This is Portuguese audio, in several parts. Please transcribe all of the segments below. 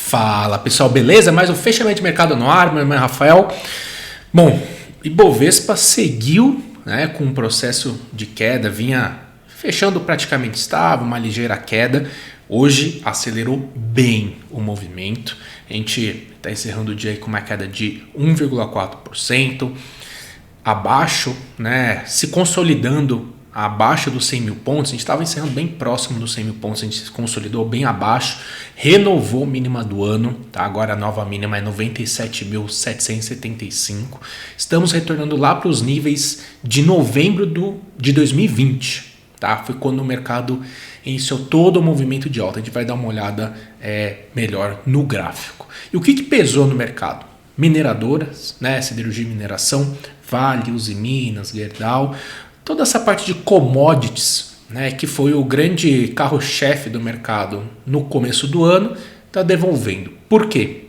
Fala pessoal, beleza? Mais um fechamento de mercado no ar, meu nome é Rafael. Bom, Ibovespa seguiu, com um processo de queda, vinha fechando praticamente estável, uma ligeira queda. Hoje acelerou bem o movimento, a gente está encerrando o dia aí com uma queda de 1,4%, abaixo, se consolidando abaixo dos 100 mil pontos. A gente estava encerrando bem próximo dos 100 mil pontos, a gente se consolidou bem abaixo, renovou a mínima do ano, tá? Agora a nova mínima é 97.775. Estamos retornando lá para os níveis de novembro de 2020, tá? Foi quando o mercado iniciou todo o movimento de alta. A gente vai dar uma olhada melhor no gráfico. E o que pesou no mercado? Mineradoras, siderurgia e mineração, Vale, Uzi Minas, Gerdau, toda essa parte de commodities, que foi o grande carro-chefe do mercado no começo do ano, está devolvendo. Por quê?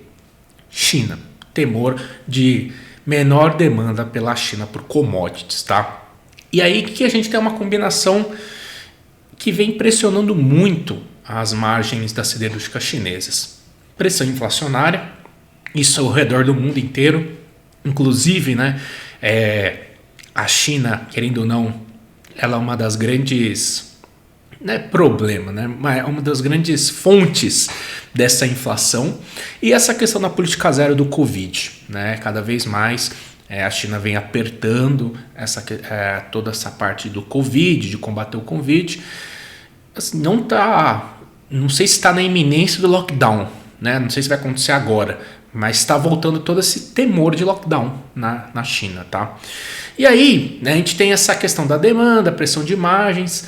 China. Temor de menor demanda pela China por commodities, tá? E aí que a gente tem uma combinação que vem pressionando muito as margens das siderúrgicas chinesas. Pressão inflacionária, isso ao redor do mundo inteiro, inclusive, a China, querendo ou não, ela é uma das grandes, mas é uma das grandes fontes dessa inflação. E essa questão da política zero do Covid, cada vez mais a China vem apertando toda essa parte do Covid, de combater o Covid. Assim, não sei se está na iminência do lockdown, não sei se vai acontecer agora, mas está voltando todo esse temor de lockdown na China, tá? E aí, a gente tem essa questão da demanda, pressão de margens,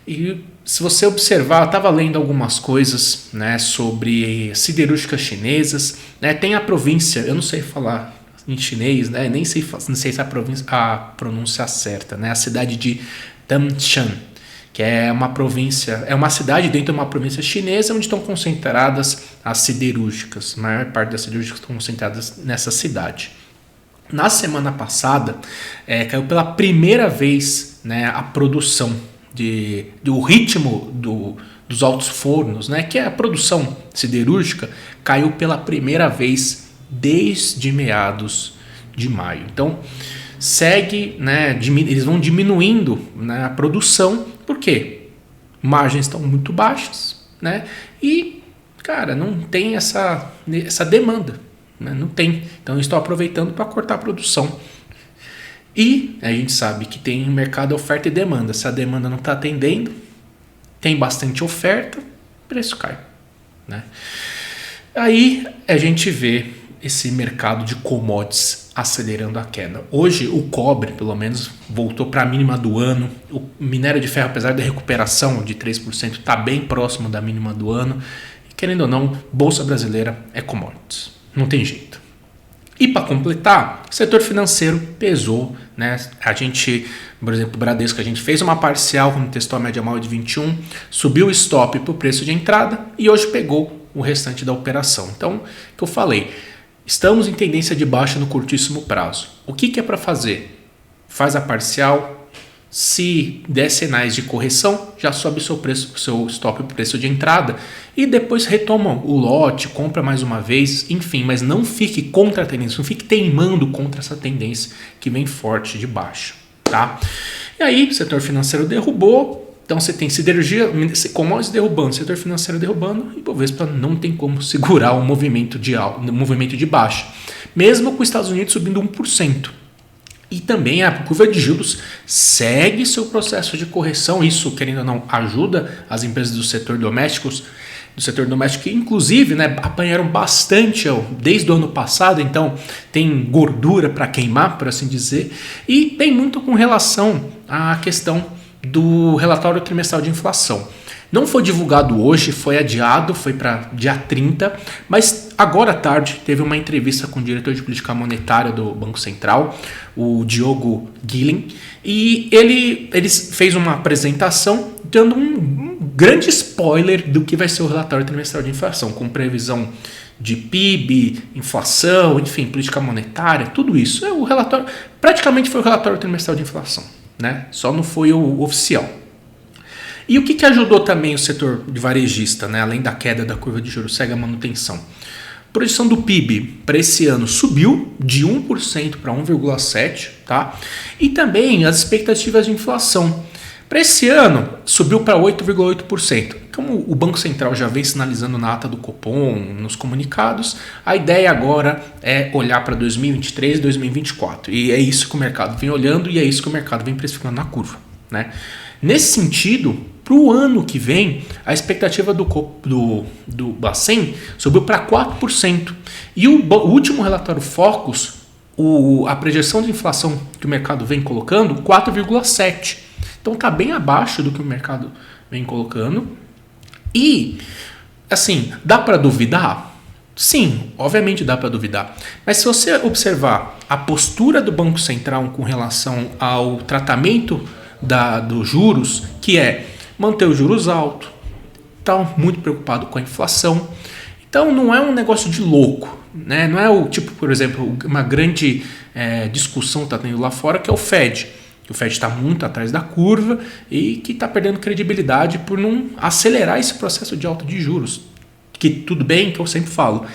e se você observar, eu estava lendo algumas coisas sobre siderúrgicas chinesas, tem a província, eu não sei falar em chinês, não sei se a pronúncia certa, a cidade de Tangshan, que é uma província, é uma cidade dentro de uma província chinesa onde estão concentradas as siderúrgicas. A maior parte das siderúrgicas estão concentradas nessa cidade. Na semana passada, caiu pela primeira vez a produção do ritmo dos altos fornos, que é a produção siderúrgica, caiu pela primeira vez desde meados de maio. Então, segue, eles vão diminuindo a produção. Por quê? Margens estão muito baixas, e, cara, não tem essa demanda, não tem. Então, estou aproveitando para cortar a produção. E a gente sabe que tem mercado oferta e demanda. Se a demanda não está atendendo, tem bastante oferta, o preço cai, Aí a gente vê esse mercado de commodities acelerando a queda. Hoje o cobre, pelo menos, voltou para a mínima do ano. O minério de ferro, apesar da recuperação de 3%, está bem próximo da mínima do ano. E, querendo ou não, Bolsa Brasileira é commodities. Não tem jeito. E para completar, o setor financeiro pesou. A gente, por exemplo, o Bradesco, a gente fez uma parcial quando testou a média móvel de 21, subiu o stop para o preço de entrada e hoje pegou o restante da operação. Então, o que eu falei, estamos em tendência de baixa no curtíssimo prazo. O que é para fazer? Faz a parcial, se der sinais de correção, já sobe o seu stop para o preço de entrada e depois retoma o lote, compra mais uma vez, enfim, mas não fique contra a tendência, não fique teimando contra essa tendência que vem forte de baixo, tá? E aí, o setor financeiro derrubou, então você tem siderurgia, commodities derrubando, setor financeiro derrubando, e Ibovespa não tem como segurar o movimento de baixa, mesmo com os Estados Unidos subindo 1%. E também a curva de juros segue seu processo de correção. Isso, querendo ou não, ajuda as empresas do setor doméstico, que inclusive apanharam bastante desde o ano passado, então tem gordura para queimar, por assim dizer, e tem muito com relação à questão do relatório trimestral de inflação. Não foi divulgado hoje, foi adiado, foi para dia 30, mas agora à tarde teve uma entrevista com o diretor de política monetária do Banco Central, o Diogo Guilhem, e ele fez uma apresentação dando um grande spoiler do que vai ser o relatório trimestral de inflação, com previsão de PIB, inflação, enfim, política monetária, tudo isso. O relatório praticamente foi o relatório trimestral de inflação, só não foi o oficial. E o que ajudou também o setor de varejista, né? Além da queda da curva de juros, segue a manutenção. A projeção do PIB para esse ano subiu de 1% para 1,7%, tá? E também as expectativas de inflação. Para esse ano, subiu para 8,8%. Como o Banco Central já vem sinalizando na ata do Copom, nos comunicados, a ideia agora é olhar para 2023 e 2024. E é isso que o mercado vem olhando e é isso que o mercado vem precificando na curva, né? Nesse sentido, para o ano que vem, a expectativa do Bacen subiu para 4%. E o último relatório Focus, a projeção de inflação que o mercado vem colocando, 4,7%. Então está bem abaixo do que o mercado vem colocando. E, assim, dá para duvidar? Sim, obviamente dá para duvidar. Mas se você observar a postura do Banco Central com relação ao tratamento dos juros, que é manter os juros altos, está muito preocupado com a inflação. Então não é um negócio de louco, né? Não é o tipo, por exemplo, uma grande discussão está tendo lá fora, que é o Fed. Que o Fed está muito atrás da curva e que está perdendo credibilidade por não acelerar esse processo de alta de juros. Que tudo bem, que eu sempre falo,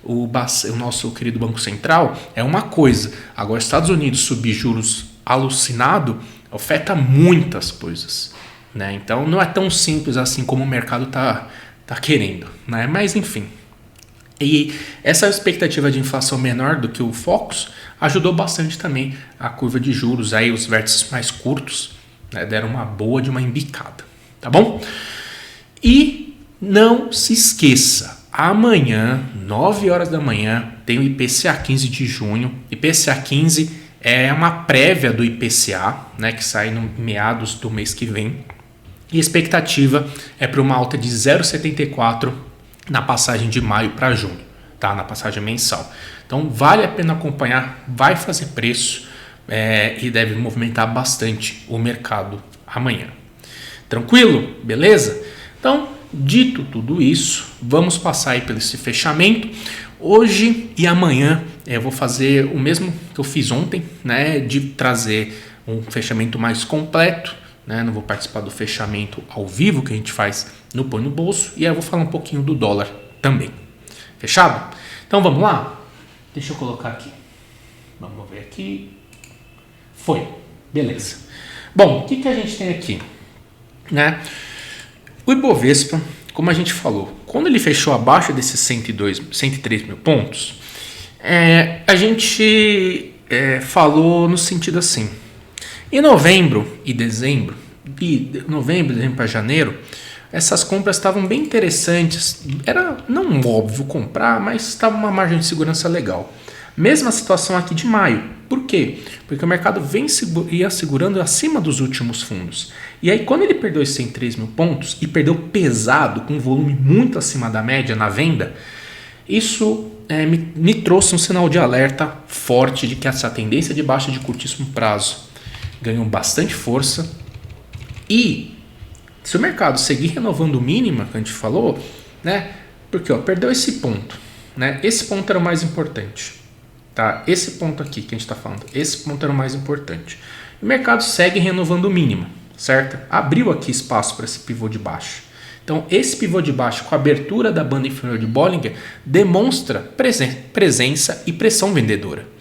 o nosso querido Banco Central é uma coisa. Agora, Estados Unidos subir juros alucinado afeta muitas coisas, né? Então não é tão simples assim como o mercado está querendo, né? Mas enfim. E essa expectativa de inflação menor do que o Focus ajudou bastante também a curva de juros. Aí os vértices mais curtos, né, deram uma boa de uma embicada, tá bom? E não se esqueça, amanhã, 9 horas da manhã, tem o IPCA 15 de junho. IPCA 15 é uma prévia do IPCA, né, que sai no meados do mês que vem. E a expectativa é para uma alta de 0,74 na passagem de maio para junho, tá? Na passagem mensal. Então vale a pena acompanhar, vai fazer preço e deve movimentar bastante o mercado amanhã. Tranquilo? Beleza? Então, dito tudo isso, vamos passar aí pelo esse fechamento. Hoje e amanhã eu vou fazer o mesmo que eu fiz ontem, né? De trazer um fechamento mais completo. Né? Não vou participar do fechamento ao vivo que a gente faz no Põe no Bolso. E aí eu vou falar um pouquinho do dólar também. Fechado? Então vamos lá? Deixa eu colocar aqui. Vamos ver aqui. Foi. Beleza. Bom, o que a gente tem aqui? Né? O Ibovespa, como a gente falou, quando ele fechou abaixo desses 103 mil pontos, a gente falou no sentido assim. Em novembro e dezembro, para janeiro, essas compras estavam bem interessantes. Era não óbvio comprar, mas estava uma margem de segurança legal. Mesma situação aqui de maio. Por quê? Porque o mercado ia segurando acima dos últimos fundos. E aí, quando ele perdeu esses 103 mil pontos e perdeu pesado, com um volume muito acima da média na venda, isso me trouxe um sinal de alerta forte de que essa tendência de baixa de curtíssimo prazo ganhou bastante força. E se o mercado seguir renovando o mínimo que a gente falou, né? Porque perdeu esse ponto, né? Esse ponto era o mais importante, tá? Esse ponto aqui que a gente está falando, esse ponto era o mais importante. O mercado segue renovando o mínimo, certo? Abriu aqui espaço para esse pivô de baixo. Então esse pivô de baixo com a abertura da banda inferior de Bollinger demonstra presença e pressão vendedora.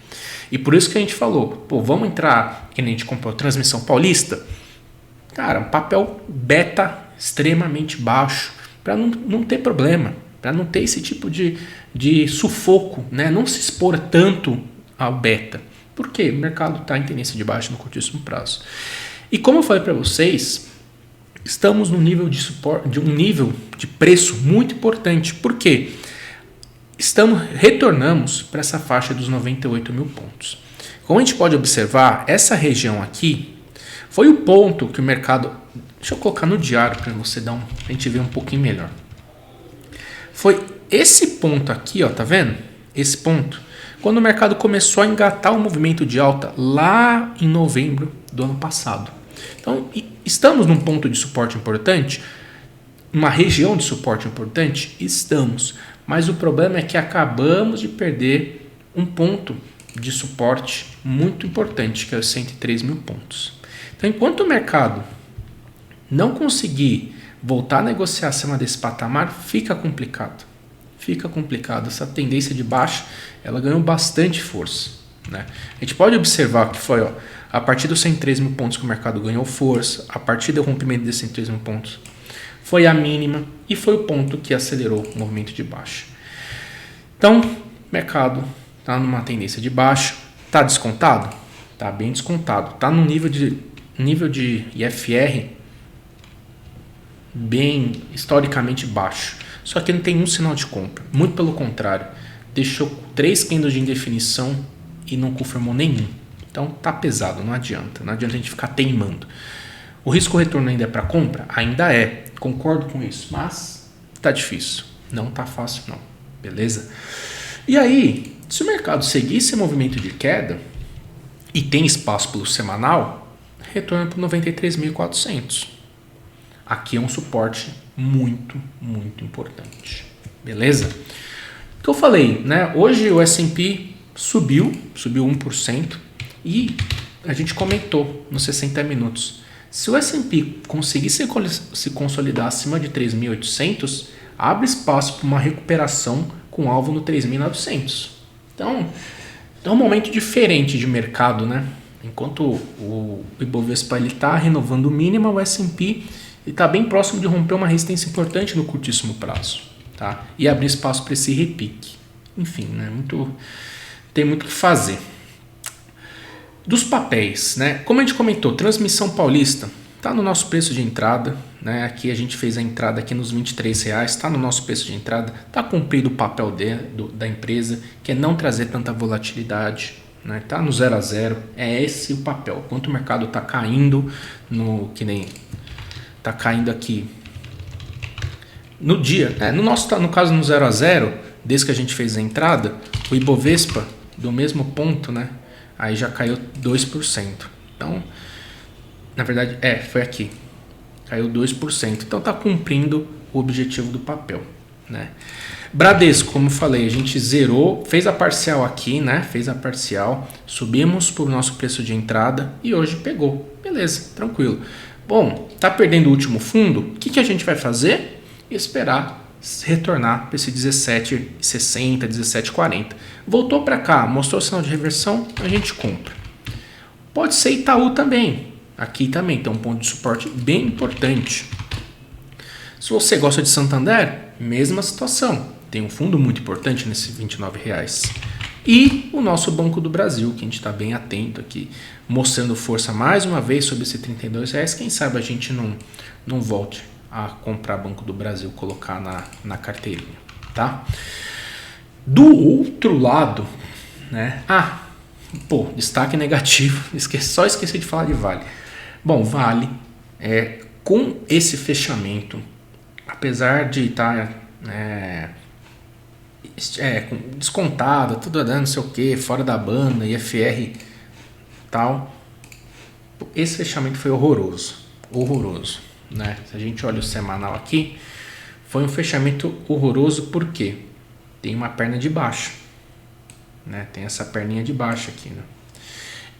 E por isso que a gente falou, vamos entrar, que a gente comprou Transmissão Paulista, cara, um papel beta extremamente baixo, para não ter problema, para não ter esse tipo de sufoco, né? Não se expor tanto ao beta. Por quê? O mercado está em tendência de baixa no curtíssimo prazo. E como eu falei para vocês, estamos num nível de suporte, um nível de preço muito importante. Por quê? Retornamos para essa faixa dos 98 mil pontos. Como a gente pode observar, essa região aqui foi o ponto que o mercado... Deixa eu colocar no diário para você a gente ver um pouquinho melhor. Foi esse ponto aqui, tá vendo? Esse ponto, quando o mercado começou a engatar o movimento de alta lá em novembro do ano passado. Então, estamos num ponto de suporte importante? Uma região de suporte importante? Estamos. Mas o problema é que acabamos de perder um ponto de suporte muito importante, que é os 103 mil pontos. Então, enquanto o mercado não conseguir voltar a negociar acima desse patamar, fica complicado. Fica complicado. Essa tendência de baixa, ela ganhou bastante força, né? A gente pode observar que foi a partir dos 103 mil pontos que o mercado ganhou força, a partir do rompimento desses 103 mil pontos, foi a mínima e foi o ponto que acelerou o movimento de baixa. Então, o mercado está numa tendência de baixa. Está descontado? Está bem descontado. Está no nível de IFR bem historicamente baixo. Só que não tem um sinal de compra. Muito pelo contrário. Deixou 3 candles de indefinição e não confirmou nenhum. Então tá pesado, não adianta. Não adianta a gente ficar teimando. O risco retorno ainda é para compra? Ainda é. Concordo com isso. Mas tá difícil. Não tá fácil não. Beleza? E aí, se o mercado seguir esse movimento de queda e tem espaço pelo semanal, retorna para 93.400. Aqui é um suporte muito, muito importante. Beleza? O que eu falei, né? Hoje o S&P subiu 1% e a gente comentou nos 60 minutos. Se o S&P conseguir se consolidar acima de 3.800, abre espaço para uma recuperação com alvo no 3.900. Então, é um momento diferente de mercado, né? Enquanto o Ibovespa está renovando o mínimo, o S&P está bem próximo de romper uma resistência importante no curtíssimo prazo, tá? E abrir espaço para esse repique. Enfim, né? Tem muito o que fazer. Dos papéis, né? Como a gente comentou, Transmissão Paulista está no nosso preço de entrada, né? Aqui a gente fez a entrada aqui nos R$23, está no nosso preço de entrada, está cumprido o papel da empresa, que é não trazer tanta volatilidade, né? Tá no 0 a 0, é esse o papel. Quanto o mercado está caindo, que nem está caindo aqui no dia, no caso no 0 a 0, desde que a gente fez a entrada, o Ibovespa do mesmo ponto, né? Aí já caiu 2%. Então, na verdade, foi aqui. Caiu 2%. Então está cumprindo o objetivo do papel, né? Bradesco, como eu falei, a gente zerou, fez a parcial aqui, né? Fez a parcial, subimos para o nosso preço de entrada e hoje pegou. Beleza, tranquilo. Bom, tá perdendo o último fundo, o que a gente vai fazer? Esperar retornar para esse 17,60, 17,40. Voltou para cá, mostrou o sinal de reversão, a gente compra. Pode ser Itaú também. Aqui também tem um ponto de suporte bem importante. Se você gosta de Santander, mesma situação. Tem um fundo muito importante nesses R$29. E o nosso Banco do Brasil, que a gente está bem atento aqui, mostrando força mais uma vez sobre esse R$32. Quem sabe a gente não volte a comprar Banco do Brasil, colocar na carteirinha, tá? Do outro lado, né? Destaque negativo, só esqueci de falar de Vale. Bom, Vale, com esse fechamento, apesar de estar descontado, tudo dando não sei o que, fora da banda, IFR tal, esse fechamento foi horroroso, né? Se a gente olha o semanal aqui, foi um fechamento horroroso porque tem uma perna de baixo, né? Tem essa perninha de baixo aqui, né?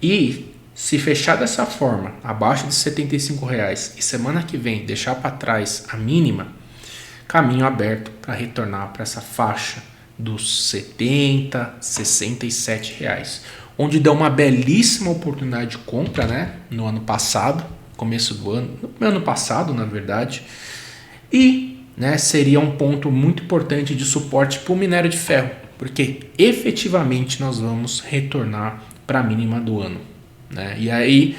E se fechar dessa forma, abaixo de R$75 e semana que vem deixar para trás a mínima, caminho aberto para retornar para essa faixa dos R$70, R$67, onde deu uma belíssima oportunidade de compra, né? No ano passado, começo do ano, no ano passado, na verdade, e, né, seria um ponto muito importante de suporte para o minério de ferro, porque efetivamente nós vamos retornar para a mínima do ano, né? E aí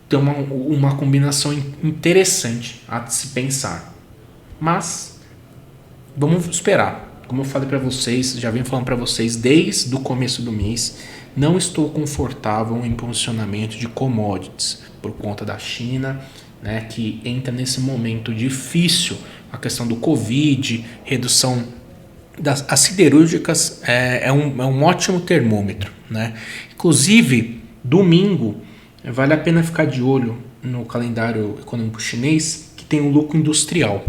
tem uma combinação interessante a se pensar, mas vamos esperar. Como eu falei para vocês, já venho falando para vocês desde o começo do mês, não estou confortável em posicionamento de commodities por conta da China, né, que entra nesse momento difícil, a questão do Covid, redução as siderúrgicas é um ótimo termômetro, né? Inclusive, domingo, vale a pena ficar de olho no calendário econômico chinês, que tem o lucro industrial.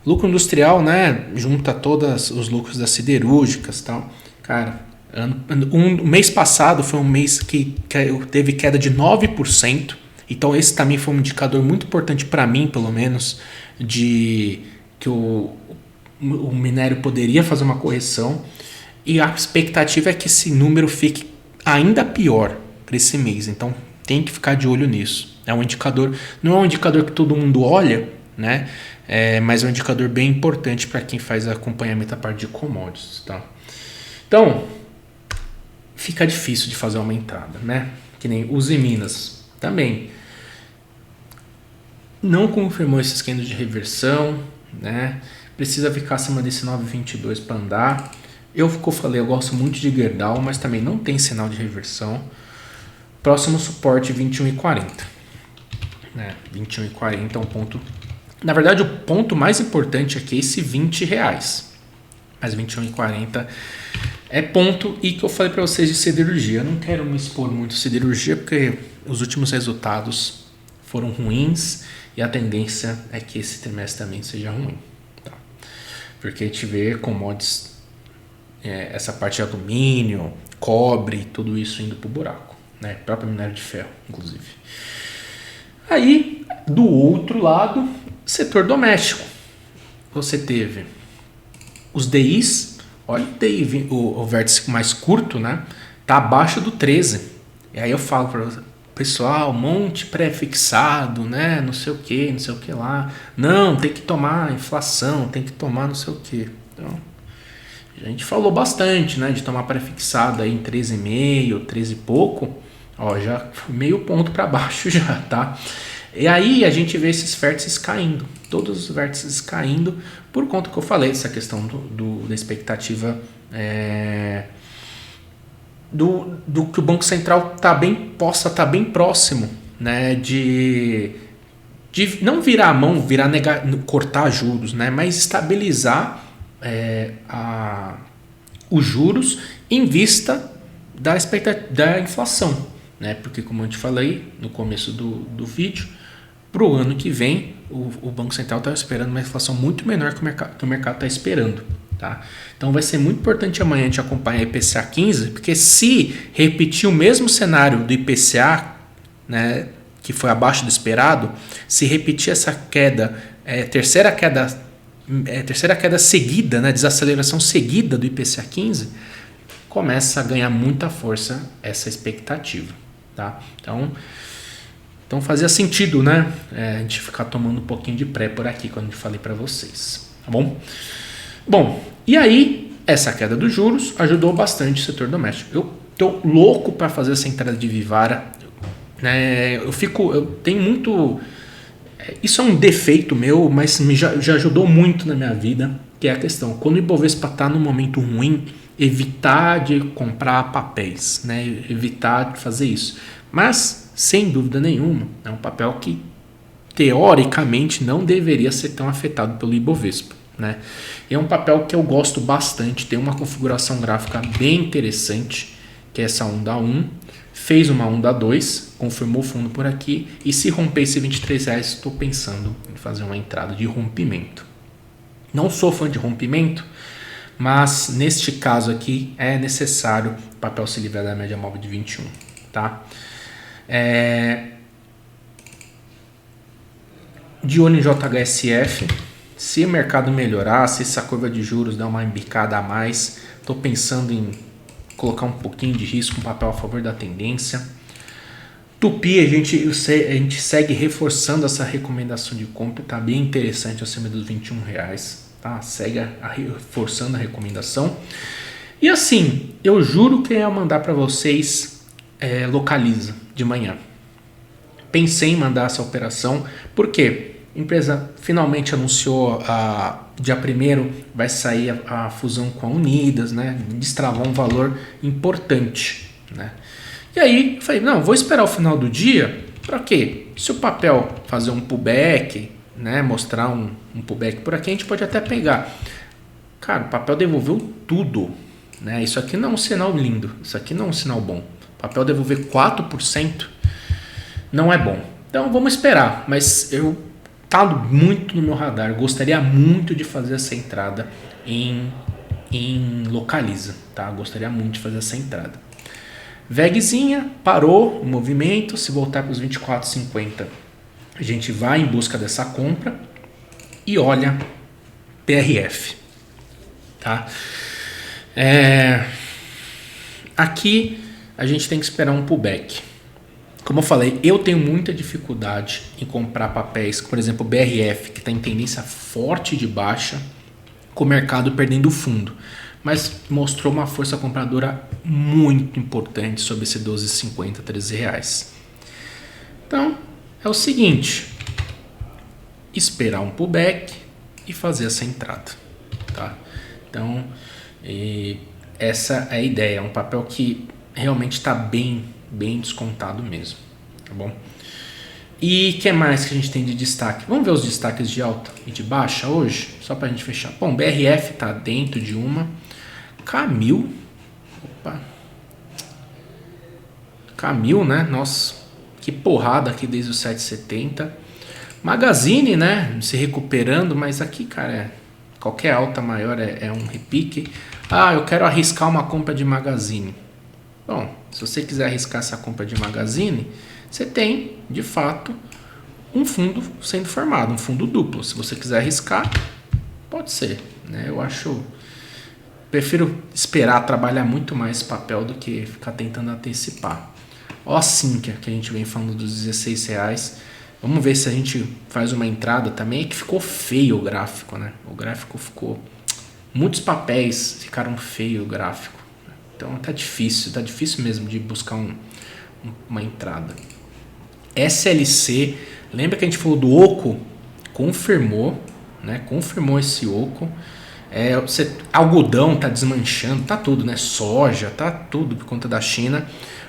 Lucro industrial, né, junta todos os lucros das siderúrgicas e tal. Cara, o mês passado foi um mês que teve queda de 9%, Então esse também foi um indicador muito importante para mim, pelo menos, de que o minério poderia fazer uma correção, e a expectativa é que esse número fique ainda pior para esse mês. Então tem que ficar de olho nisso. É um indicador, não é um indicador que todo mundo olha, né? Mas é um indicador bem importante para quem faz acompanhamento da parte de commodities, tá? Então fica difícil de fazer uma entrada, né? Que nem Uzi Minas também não confirmou esses candles de reversão, né? Precisa ficar acima desse 9,22 para andar. Eu gosto muito de Gerdau, mas também não tem sinal de reversão. Próximo suporte 21,40, né? 21,40 é um ponto. Na verdade, o ponto mais importante aqui é esse R$20, mas 21,40 é ponto. E que eu falei para vocês de siderurgia, eu não quero me expor muito siderurgia porque os últimos resultados foram ruins e a tendência é que esse trimestre também seja ruim, tá? Porque a gente vê commodities, essa parte de alumínio, cobre, tudo isso indo pro buraco, né? Próprio minério de ferro, inclusive. Aí, do outro lado, setor doméstico. Você teve os DIs, olha o DI, o vértice mais curto, né? Tá abaixo do 13. E aí eu falo para você, pessoal, monte pré-fixado, né? Não sei o que lá. Não, tem que tomar inflação, tem que tomar não sei o que. Então, a gente falou bastante, né? De tomar pré-fixado aí em 13,5, 13 e pouco. Ó, já meio ponto para baixo já, tá? E aí a gente vê esses vértices caindo, todos os vértices caindo, por conta que eu falei, essa questão da expectativa do que o Banco Central possa estar bem próximo, né, de não virar a mão, cortar juros, né, mas estabilizar os juros em vista da inflação, né, porque como eu te falei no começo do vídeo, para o ano que vem o Banco Central está esperando uma inflação muito menor que o mercado está esperando. Tá? Então vai ser muito importante amanhã a gente acompanhar o IPCA 15, porque se repetir o mesmo cenário do IPCA, né, que foi abaixo do esperado, se repetir essa queda, terceira queda seguida, né, desaceleração seguida do IPCA 15, começa a ganhar muita força essa expectativa. Tá? Então fazia sentido, né, a gente ficar tomando um pouquinho de pré por aqui quando eu falei para vocês. Tá bom? Bom, e aí essa queda dos juros ajudou bastante o setor doméstico. Eu tô louco para fazer essa entrada de Vivara, né? Eu tenho muito, isso é um defeito meu, mas já ajudou muito na minha vida, que é a questão, quando o Ibovespa está num momento ruim, evitar de comprar papéis, né? Evitar de fazer isso. Mas, sem dúvida nenhuma, é um papel que teoricamente não deveria ser tão afetado pelo Ibovespa, né? É um papel que eu gosto bastante, tem uma configuração gráfica bem interessante, que é essa onda 1, fez uma onda 2, confirmou o fundo por aqui, e se romper esse R$23, estou pensando em fazer uma entrada de rompimento. Não sou fã de rompimento, mas neste caso aqui é necessário o papel se livrar da média móvel de 21, tá? De olho em JHSF. Se o mercado melhorar, se essa curva de juros der uma embicada a mais, estou pensando em colocar um pouquinho de risco, um papel a favor da tendência. Tupi, a gente segue reforçando essa recomendação de compra, está bem interessante acima dos R$21, tá? Segue reforçando a recomendação. E assim, eu juro que eu ia mandar para vocês Localiza de manhã. Pensei em mandar essa operação, por quê? A empresa finalmente anunciou, dia 1º vai sair a fusão com a Unidas, né? Destravar um valor importante, né? E aí eu falei, não, vou esperar o final do dia, para quê? Se o papel fazer um pullback, né? Mostrar um pullback por aqui, a gente pode até pegar. Cara, o papel devolveu tudo, né? Isso aqui não é um sinal lindo, isso aqui não é um sinal bom. O papel devolver 4% não é bom. Então vamos esperar, mas tá muito no meu radar. Gostaria muito de fazer essa entrada em Localiza, tá? Gostaria muito de fazer essa entrada. VEGzinha, parou o movimento, se voltar para os 24,50, a gente vai em busca dessa compra e olha PRF, tá? Aqui a gente tem que esperar um pullback. Como eu falei, eu tenho muita dificuldade em comprar papéis, por exemplo, BRF, que está em tendência forte de baixa, com o mercado perdendo fundo. Mas mostrou uma força compradora muito importante sobre esse 12,50, 13 reais. Então, é o seguinte, esperar um pullback e fazer essa entrada, tá? Então, essa é a ideia, é um papel que realmente está bem descontado mesmo, tá bom? E o que mais que a gente tem de destaque? Vamos ver os destaques de alta e de baixa hoje, só para a gente fechar. Bom, BRF está dentro de uma, Camil, Camil, né? Nossa, que porrada aqui desde os 7,70. Magazine, né? Se recuperando, mas aqui, cara, qualquer alta maior é um repique. Ah, eu quero arriscar uma compra de Magazine. Bom, se você quiser arriscar essa compra de Magazine, você tem, de fato, um fundo sendo formado, um fundo duplo. Se você quiser arriscar, pode ser, né? Prefiro esperar trabalhar muito mais esse papel do que ficar tentando antecipar. Ó a Sinqia, que a gente vem falando dos 16 reais. Vamos ver se a gente faz uma entrada também. É que ficou feio o gráfico, né? O gráfico ficou... Muitos papéis ficaram feio o gráfico. Então tá difícil mesmo de buscar uma entrada. SLC, lembra que a gente falou do oco? Confirmou, né? Confirmou esse oco. Algodão tá desmanchando, tá tudo, né? Soja, tá tudo por conta da China.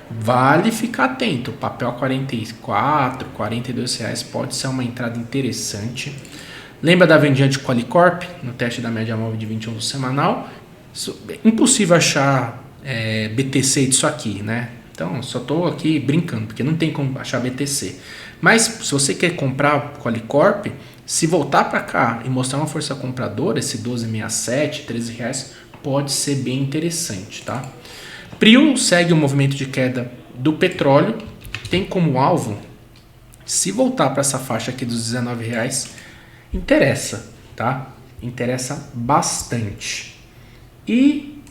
Vale ficar atento. Papel a 44, 42 reais pode ser uma entrada interessante. Lembra da vendinha de Qualicorp no teste da média móvel de 21 do semanal? Impossível achar BTC disso aqui, né? Então, só estou aqui brincando, porque não tem como achar BTC. Mas, se você quer comprar Qualicorp, se voltar para cá e mostrar uma força compradora, esse 12,67, 13 reais, pode ser bem interessante, tá? Prio segue o movimento de queda do petróleo, tem como alvo, se voltar para essa faixa aqui dos 19 reais, interessa, tá? Interessa bastante. E,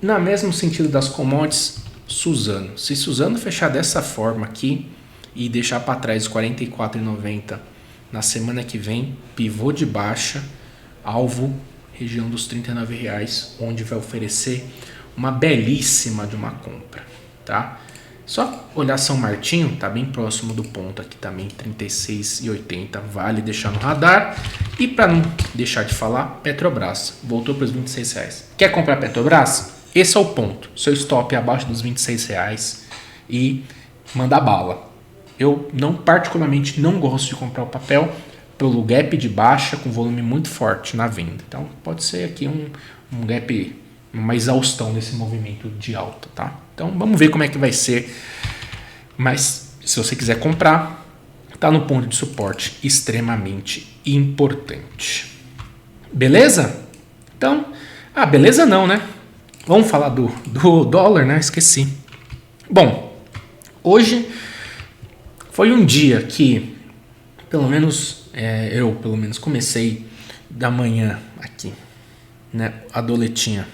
no mesmo sentido das commodities, Suzano. Se Suzano fechar dessa forma aqui e deixar para trás os 44,90 na semana que vem, pivô de baixa, alvo, região dos 39 reais, onde vai oferecer uma belíssima de uma compra, tá? Só olhar São Martinho, tá bem próximo do ponto aqui também, 36,80, vale deixar no radar. E para não deixar de falar, Petrobras, voltou para os 26 reais. Quer comprar Petrobras? Esse é o ponto, seu stop é abaixo dos 26 reais e manda bala. Eu particularmente não gosto de comprar o papel pelo gap de baixa com volume muito forte na venda. Então pode ser aqui um gap, uma exaustão desse movimento de alta, tá? Então vamos ver como é que vai ser. Mas se você quiser comprar, tá no ponto de suporte extremamente importante. Beleza? Então, beleza não, né? Vamos falar do dólar, né? Esqueci. Bom, hoje foi um dia que, pelo menos, eu comecei da manhã aqui, né? A doletinha.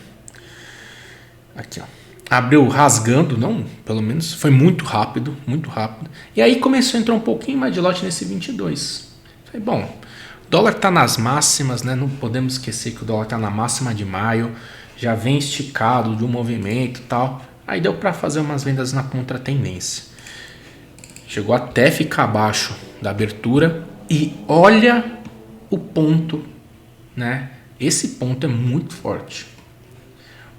Aqui, ó. Abriu rasgando, não, pelo menos foi muito rápido. E aí começou a entrar um pouquinho mais de lote nesse 22. Falei, bom, o dólar tá nas máximas, né? Não podemos esquecer que o dólar tá na máxima de maio. Já vem esticado de um movimento e tal. Aí deu para fazer umas vendas na contra-tendência. Chegou até ficar abaixo da abertura. E olha o ponto, né? Esse ponto é muito forte.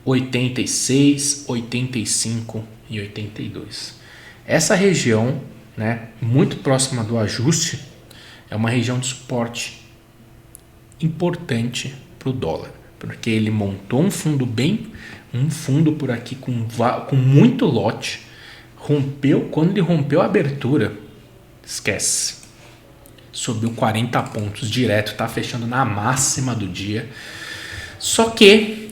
86, 85 e 82. Essa região, né, muito próxima do ajuste, é uma região de suporte importante para o dólar. Porque ele montou um fundo por aqui com muito lote, quando ele rompeu a abertura, esquece, subiu 40 pontos direto, tá fechando na máxima do dia. Só que,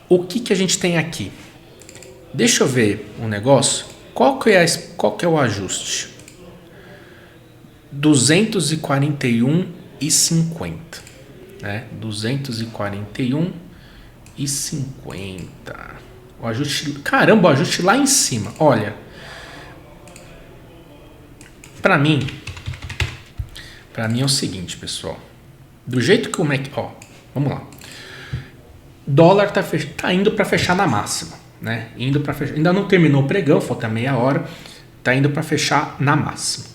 o que a gente tem aqui? Deixa eu ver um negócio. Qual que é o ajuste? 241,50, né? 241,50. O ajuste, caramba, o ajuste lá em cima. Olha, para mim é o seguinte, pessoal. Do jeito que o vamos lá. Dólar tá indo para fechar na máxima, né? Indo para fechar. Ainda não terminou o pregão, falta meia hora. Tá indo para fechar na máxima.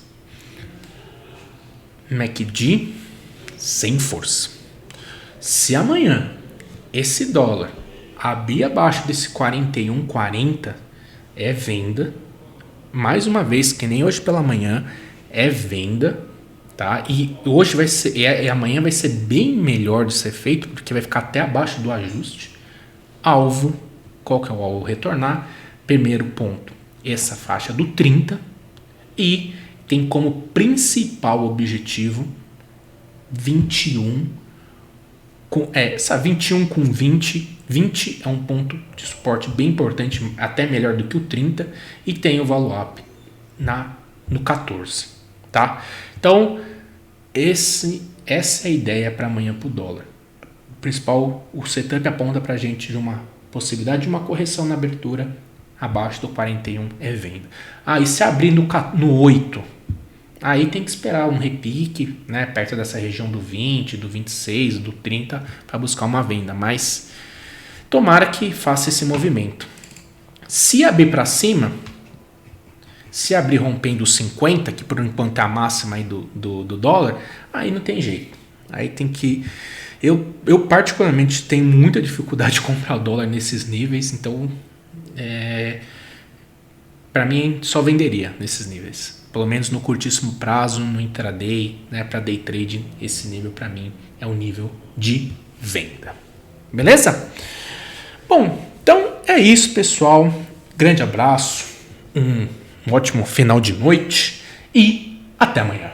MACD sem força. Se amanhã esse dólar abrir abaixo desse 41,40, é venda. Mais uma vez, que nem hoje pela manhã, é venda, tá? E hoje vai ser, amanhã vai ser bem melhor de ser feito, porque vai ficar até abaixo do ajuste. Alvo, qual que é o alvo? Retornar. Primeiro ponto, essa faixa do 30, e tem como principal objetivo 21 essa 21 com 20. 20 é um ponto de suporte bem importante, até melhor do que o 30, e tem o follow-up no 14, tá? Então, essa é a ideia para amanhã para o dólar. O setup aponta para a gente de uma possibilidade de uma correção na abertura abaixo do 41 é venda. E se abrir no 8, aí tem que esperar um repique, né, perto dessa região do 20, do 26, do 30 para buscar uma venda, mas tomara que faça esse movimento. Se abrir para cima, se abrir rompendo os 50, que por enquanto é a máxima aí do dólar, aí não tem jeito. Aí tem que... Eu particularmente tenho muita dificuldade de comprar o dólar nesses níveis, então para mim só venderia nesses níveis. Pelo menos no curtíssimo prazo, no intraday, né, para day trade, esse nível para mim é um nível de venda. Beleza? Bom, então é isso, pessoal. Grande abraço, um ótimo final de noite e até amanhã.